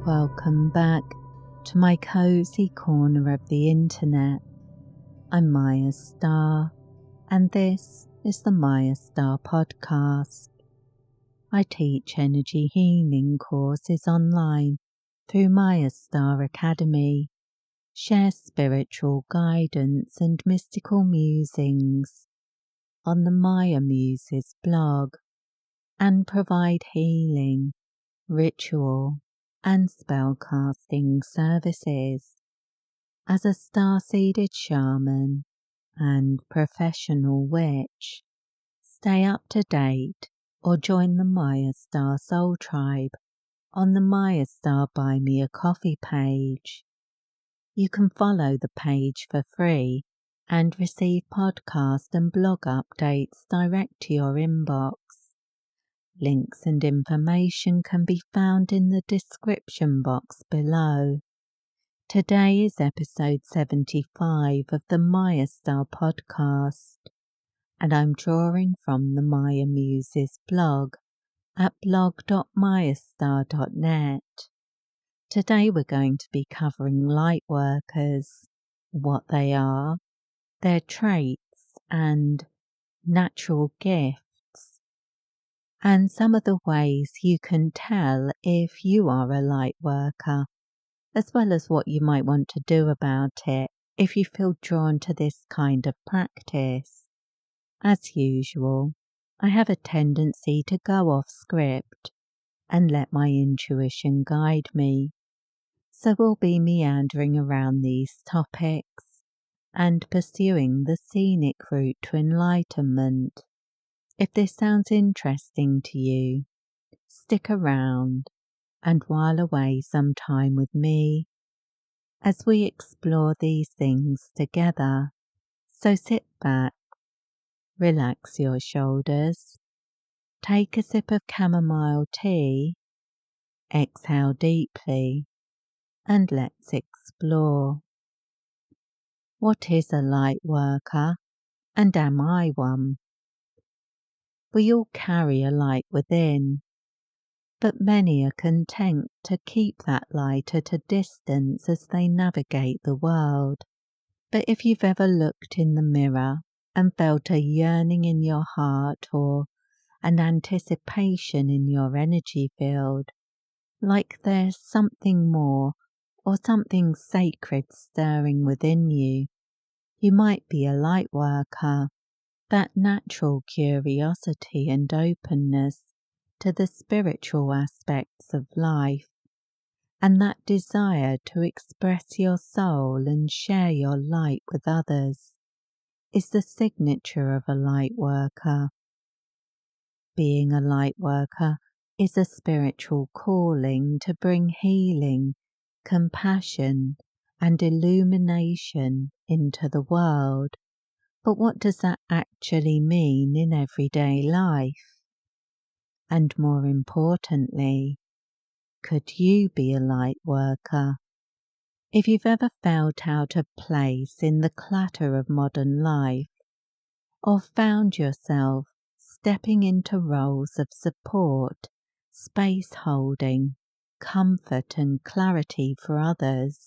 Welcome back to my cozy corner of the internet. I'm Mayastar, and this is the Mayastar Podcast. I teach energy healing courses online through Mayastar Academy, share spiritual guidance and mystical musings on the Maya Muses blog, and provide healing, ritual, and spellcasting services. As a star-seeded shaman and professional witch, stay up to date or join the Mayastar Soul Tribe on the Mayastar Buy Me a Coffee page. You can follow the page for free and receive podcast and blog updates direct to your inbox. Links and information can be found in the description box below. Today is episode 75 of the Mayastar Podcast, and I'm drawing from the Maya Muses blog at blog.mayastar.net. Today we're going to be covering lightworkers, what they are, their traits and natural gifts, and some of the ways you can tell if you are a light worker, as well as what you might want to do about it if you feel drawn to this kind of practice. As usual, I have a tendency to go off script and let my intuition guide me, so we'll be meandering around these topics and pursuing the scenic route to enlightenment. If this sounds interesting to you, stick around and while away some time with me as we explore these things together. So sit back, relax your shoulders, take a sip of chamomile tea, exhale deeply, and let's explore. What is a light worker, and am I one? We all carry a light within, but many are content to keep that light at a distance as they navigate the world. But if you've ever looked in the mirror and felt a yearning in your heart or an anticipation in your energy field, like there's something more or something sacred stirring within you, you might be a light worker. That natural curiosity and openness to the spiritual aspects of life, and that desire to express your soul and share your light with others, is the signature of a light worker. Being a light worker is a spiritual calling to bring healing, compassion, and illumination into the world. But what does that actually mean in everyday life? And more importantly, could you be a light worker? If you've ever felt out of place in the clatter of modern life, or found yourself stepping into roles of support, space holding, comfort and clarity for others,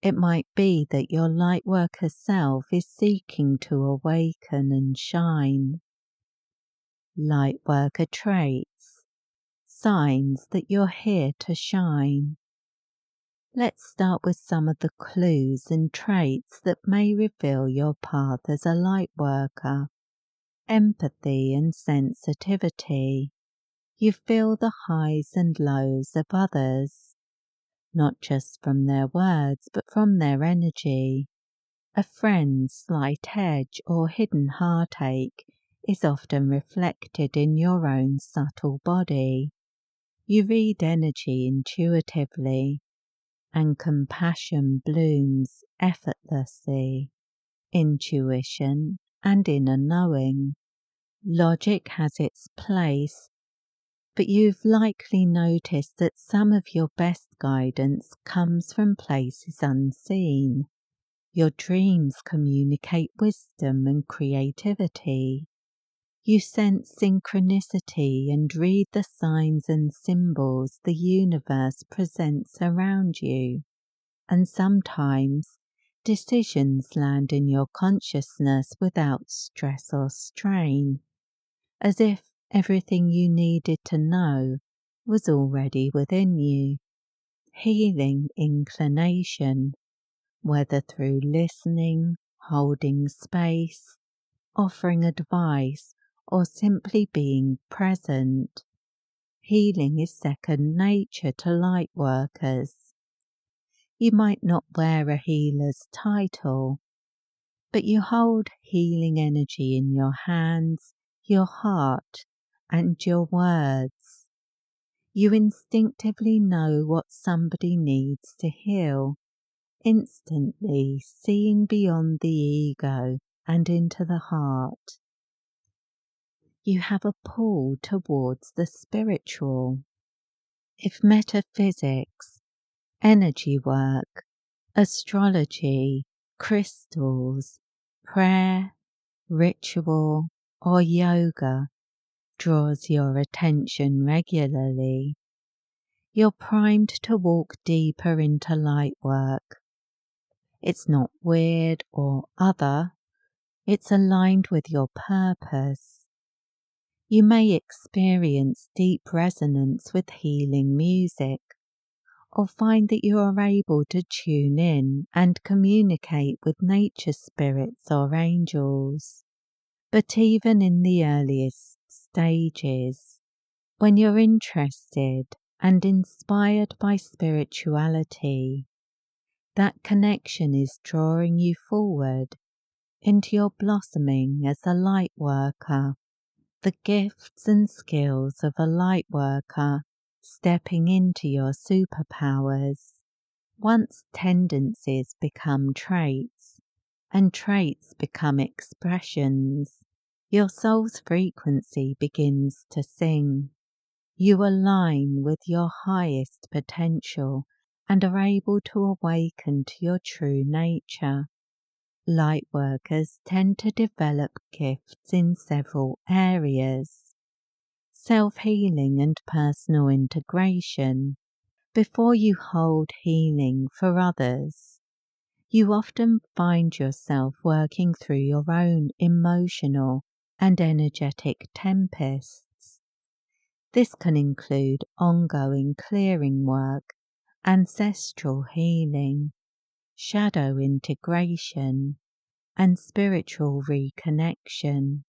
it might be that your lightworker self is seeking to awaken and shine. Lightworker traits, signs that you're here to shine. Let's start with some of the clues and traits that may reveal your path as a lightworker. Empathy and sensitivity. You feel the highs and lows of others, not just from their words, but from their energy. A friend's slight edge or hidden heartache is often reflected in your own subtle body. You read energy intuitively, and compassion blooms effortlessly. Intuition and inner knowing. Logic has its place, but you've likely noticed that some of your best guidance comes from places unseen. Your dreams communicate wisdom and creativity. You sense synchronicity and read the signs and symbols the universe presents around you. And sometimes decisions land in your consciousness without stress or strain, as if everything you needed to know was already within you. Healing inclination, whether through listening, holding space, offering advice, or simply being present. Healing is second nature to lightworkers. You might not wear a healer's title, but you hold healing energy in your hands, your heart, and your words. You instinctively know what somebody needs to heal, instantly seeing beyond the ego and into the heart. You have a pull towards the spiritual. If metaphysics, energy work, astrology, crystals, prayer, ritual, or yoga draws your attention regularly, you're primed to walk deeper into light work. It's not weird or other, it's aligned with your purpose. You may experience deep resonance with healing music, or find that you are able to tune in and communicate with nature spirits or angels. But even in the earliest stages, when you're interested and inspired by spirituality, that connection is drawing you forward into your blossoming as a light worker. The gifts and skills of a light worker stepping into your superpowers. Once tendencies become traits, and traits become expressions, your soul's frequency begins to sing. You align with your highest potential and are able to awaken to your true nature. Lightworkers tend to develop gifts in several areas: self-healing and personal integration. Before you hold healing for others, you often find yourself working through your own emotional and energetic tempests. This can include ongoing clearing work, ancestral healing, shadow integration, and spiritual reconnection.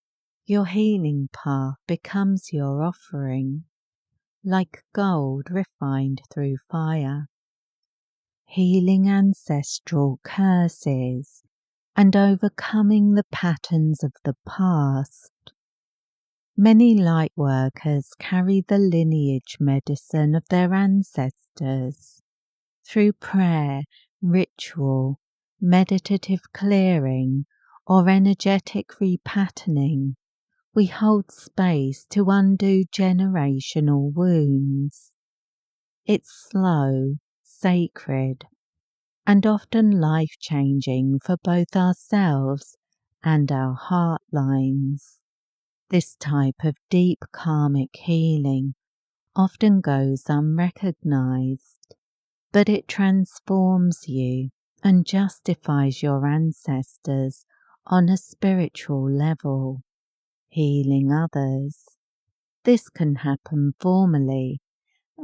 Your healing path becomes your offering, like gold refined through fire. Healing ancestral curses and overcoming the patterns of the past. Many lightworkers carry the lineage medicine of their ancestors. Through prayer, ritual, meditative clearing, or energetic repatterning, we hold space to undo generational wounds. It's slow, sacred, and often life-changing for both ourselves and our heart lines. This type of deep karmic healing often goes unrecognized, but it transforms you and justifies your ancestors on a spiritual level. Healing others. This can happen formally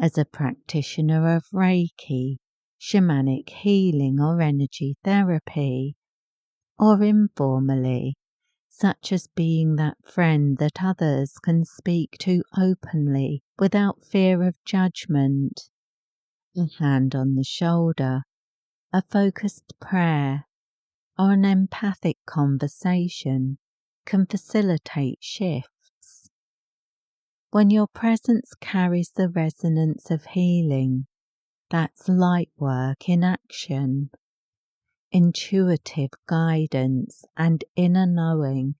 as a practitioner of Reiki, shamanic healing or energy therapy, or informally, such as being that friend that others can speak to openly without fear of judgment. A hand on the shoulder, a focused prayer, or an empathic conversation can facilitate shifts. When your presence carries the resonance of healing, that's light work in action, intuitive guidance and inner knowing.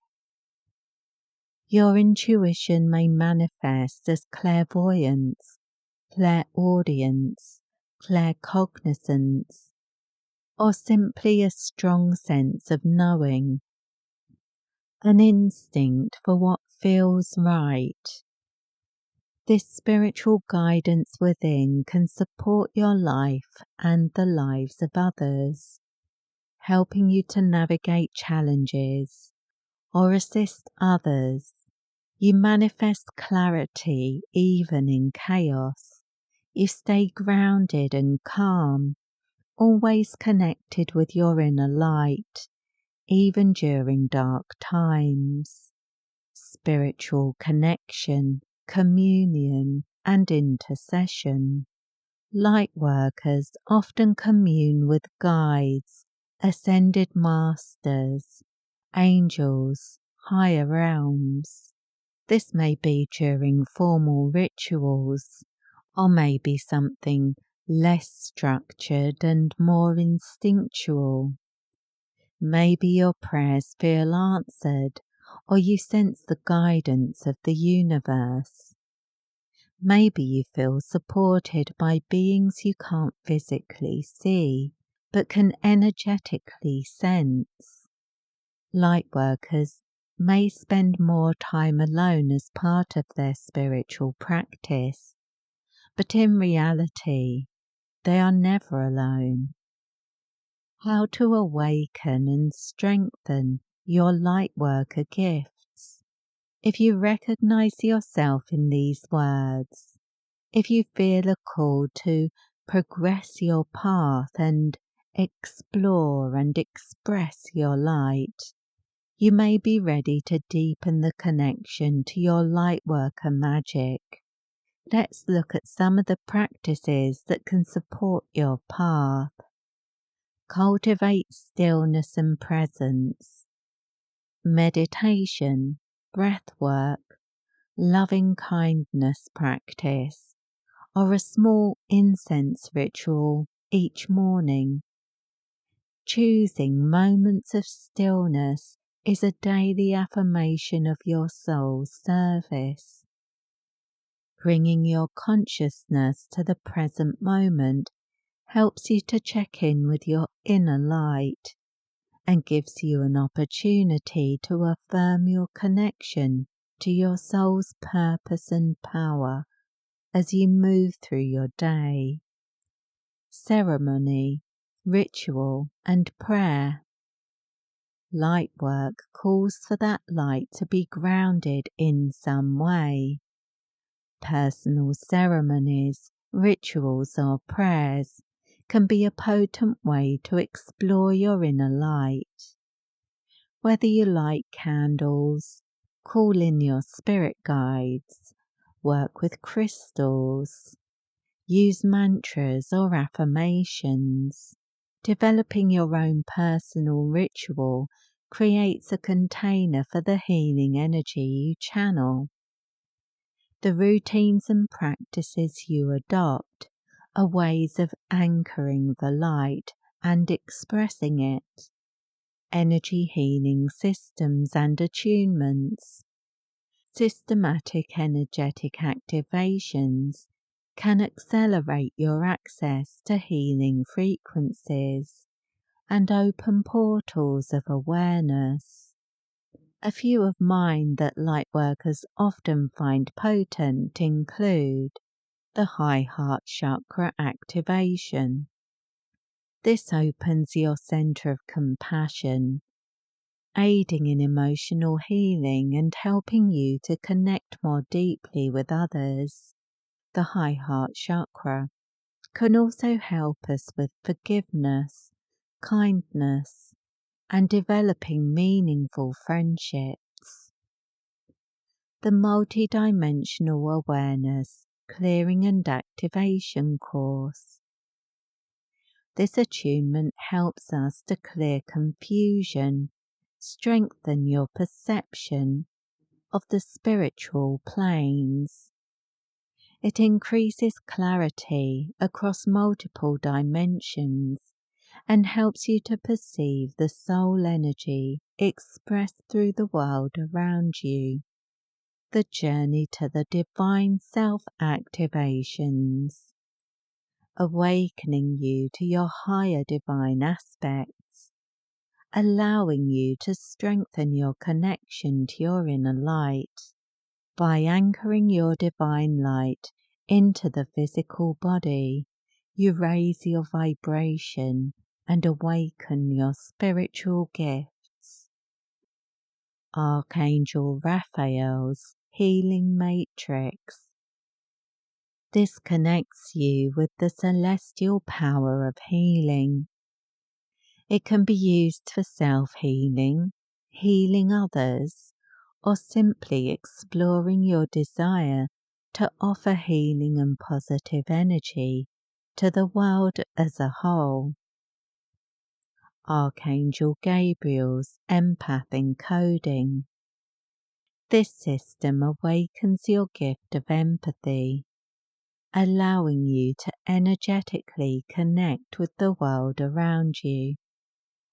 Your intuition may manifest as clairvoyance, clairaudience, claircognizance, or simply a strong sense of knowing, an instinct for what feels right. This spiritual guidance within can support your life and the lives of others, helping you to navigate challenges or assist others. You manifest clarity even in chaos. You stay grounded and calm, always connected with your inner light, even during dark times. Spiritual connection, communion, and intercession. Lightworkers often commune with guides, ascended masters, angels, higher realms. This may be during formal rituals, or may be something less structured and more instinctual. Maybe your prayers feel answered, or you sense the guidance of the universe. Maybe you feel supported by beings you can't physically see, but can energetically sense. Lightworkers may spend more time alone as part of their spiritual practice, but in reality, they are never alone. How to awaken and strengthen your Lightworker gifts. If you recognize yourself in these words, if you feel a call to progress your path and explore and express your light, you may be ready to deepen the connection to your Lightworker magic. Let's look at some of the practices that can support your path. Cultivate stillness and presence. Meditation, breath work, loving kindness practice, or a small incense ritual each morning. Choosing moments of stillness is a daily affirmation of your soul's service. Bringing your consciousness to the present moment helps you to check in with your inner light and gives you an opportunity to affirm your connection to your soul's purpose and power as you move through your day. Ceremony, ritual, and prayer. Light work calls for that light to be grounded in some way. Personal ceremonies, rituals, or prayers can be a potent way to explore your inner light. Whether you light candles, call in your spirit guides, work with crystals, use mantras or affirmations, developing your own personal ritual creates a container for the healing energy you channel. The routines and practices you adopt are ways of anchoring the light and expressing it. Energy healing systems and attunements. Systematic energetic activations can accelerate your access to healing frequencies and open portals of awareness. A few of mine that lightworkers often find potent include the high heart chakra activation. This opens your center of compassion, aiding in emotional healing and helping you to connect more deeply with others. The high heart chakra can also help us with forgiveness, kindness, and developing meaningful friendships. The multidimensional awareness clearing and activation course. This attunement helps us to clear confusion, strengthen your perception of the spiritual planes. It increases clarity across multiple dimensions and helps you to perceive the soul energy expressed through the world around you. The journey to the divine self activations, awakening you to your higher divine aspects, allowing you to strengthen your connection to your inner light. By anchoring your divine light into the physical body, you raise your vibration and awaken your spiritual gifts. Archangel Raphael's healing matrix. This connects you with the celestial power of healing. It can be used for self-healing, healing others, or simply exploring your desire to offer healing and positive energy to the world as a whole. Archangel Gabriel's empath encoding. This system awakens your gift of empathy, allowing you to energetically connect with the world around you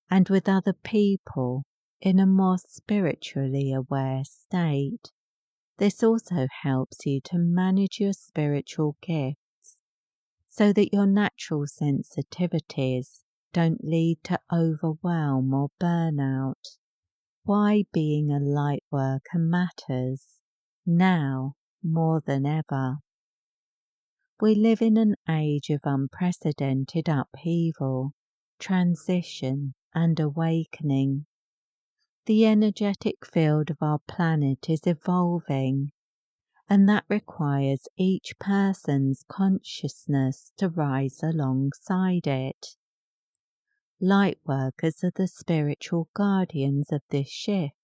and with other people in a more spiritually aware state. This also helps you to manage your spiritual gifts so that your natural sensitivities don't lead to overwhelm or burnout. Why being a light worker matters now more than ever. We live in an age of unprecedented upheaval, transition, and awakening. The energetic field of our planet is evolving, and that requires each person's consciousness to rise alongside it. Lightworkers are the spiritual guardians of this shift.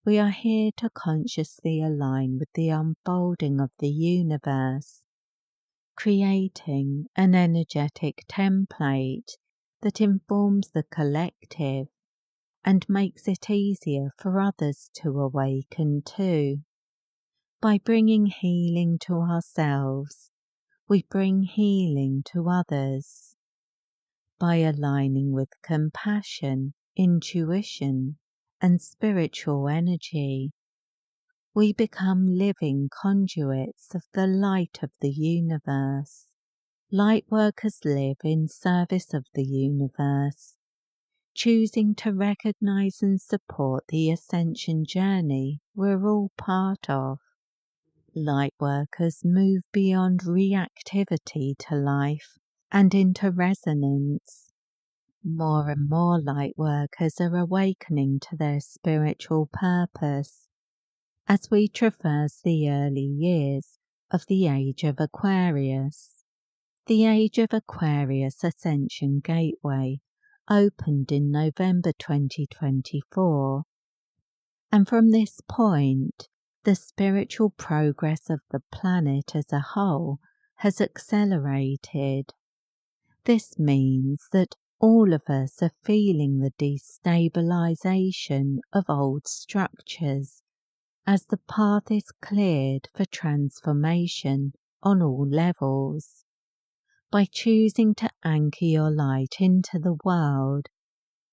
We are here to consciously align with the unfolding of the universe, creating an energetic template that informs the collective and makes it easier for others to awaken too. By bringing healing to ourselves, we bring healing to others. By aligning with compassion, intuition, and spiritual energy, we become living conduits of the light of the universe. Lightworkers live in service of the universe, choosing to recognize and support the ascension journey we're all part of. Lightworkers move beyond reactivity to life and into resonance. More and more lightworkers are awakening to their spiritual purpose as we traverse the early years of the Age of Aquarius. The Age of Aquarius Ascension Gateway opened in November 2024, and from this point, the spiritual progress of the planet as a whole has accelerated. This means that all of us are feeling the destabilization of old structures as the path is cleared for transformation on all levels. By choosing to anchor your light into the world,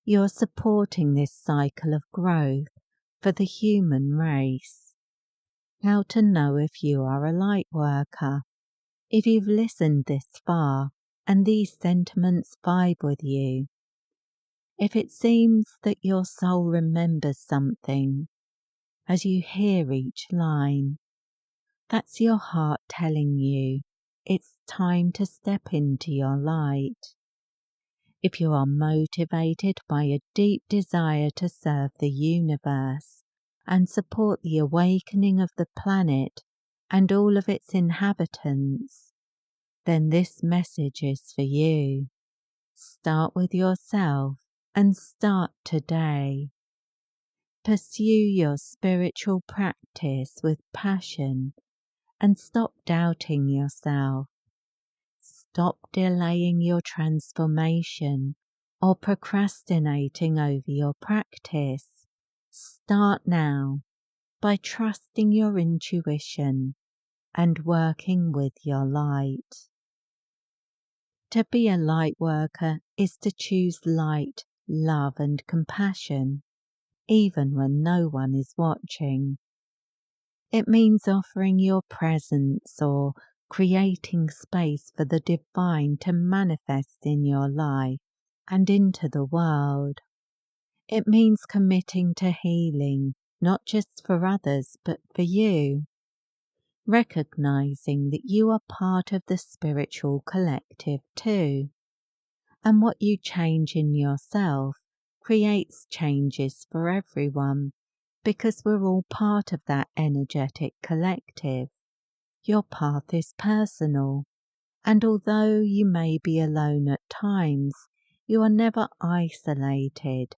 you're supporting this cycle of growth for the human race. How to know if you are a light worker. If you've listened this far and these sentiments vibe with you, if it seems that your soul remembers something as you hear each line, that's your heart telling you it's time to step into your light. If you are motivated by a deep desire to serve the universe and support the awakening of the planet and all of its inhabitants, then this message is for you. Start with yourself and start today. Pursue your spiritual practice with passion and stop doubting yourself. Stop delaying your transformation or procrastinating over your practice. Start now by trusting your intuition and working with your light. To be a light worker is to choose light, love, and compassion, even when no one is watching. It means offering your presence or creating space for the divine to manifest in your life and into the world. It means committing to healing, not just for others, but for you. Recognizing that you are part of the spiritual collective too. And what you change in yourself creates changes for everyone, because we're all part of that energetic collective. Your path is personal, and although you may be alone at times, you are never isolated.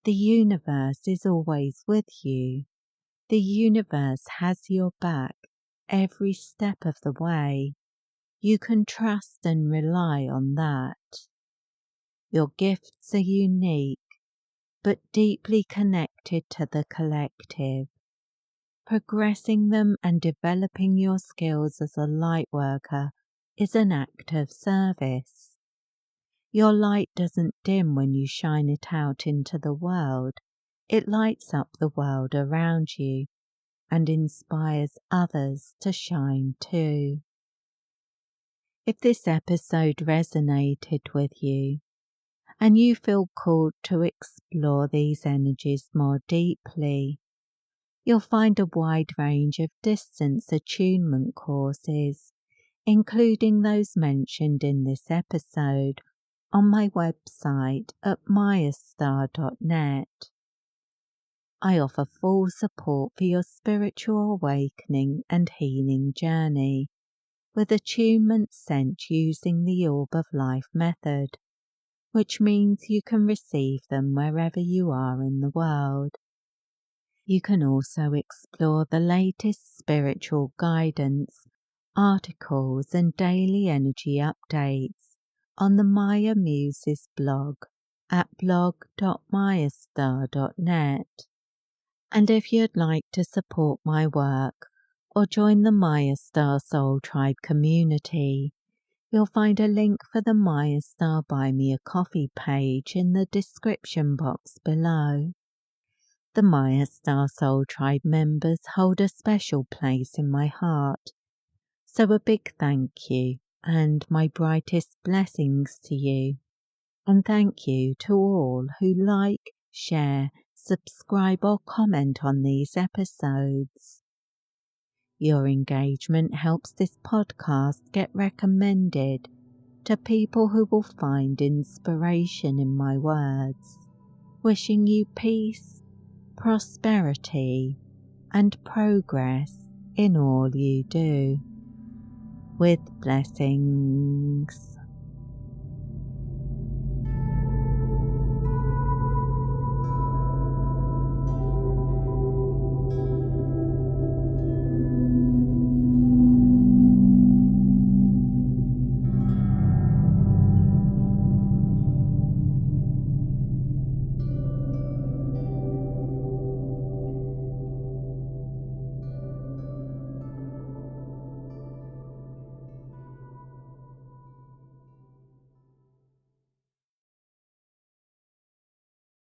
The universe is always with you. The universe has your back every step of the way. You can trust and rely on that. Your gifts are unique, but deeply connected to the collective. Progressing them and developing your skills as a light worker is an act of service. Your light doesn't dim when you shine it out into the world. It lights up the world around you and inspires others to shine too. If this episode resonated with you, and you feel called to explore these energies more deeply, you'll find a wide range of distance attunement courses, including those mentioned in this episode, on my website at mayastar.net. I offer full support for your spiritual awakening and healing journey, with attunements sent using the Orb of Life method, which means you can receive them wherever you are in the world. You can also explore the latest spiritual guidance, articles and daily energy updates on the Maya Muses blog at blog.mayastar.net. And if you'd like to support my work or join the Mayastar Soul Tribe community, you'll find a link for the Mayastar Buy Me a Coffee page in the description box below. The Mayastar Soul Tribe members hold a special place in my heart, so a big thank you and my brightest blessings to you. And thank you to all who like, share, subscribe or comment on these episodes. Your engagement helps this podcast get recommended to people who will find inspiration in my words. Wishing you peace, prosperity, and progress in all you do. With blessings.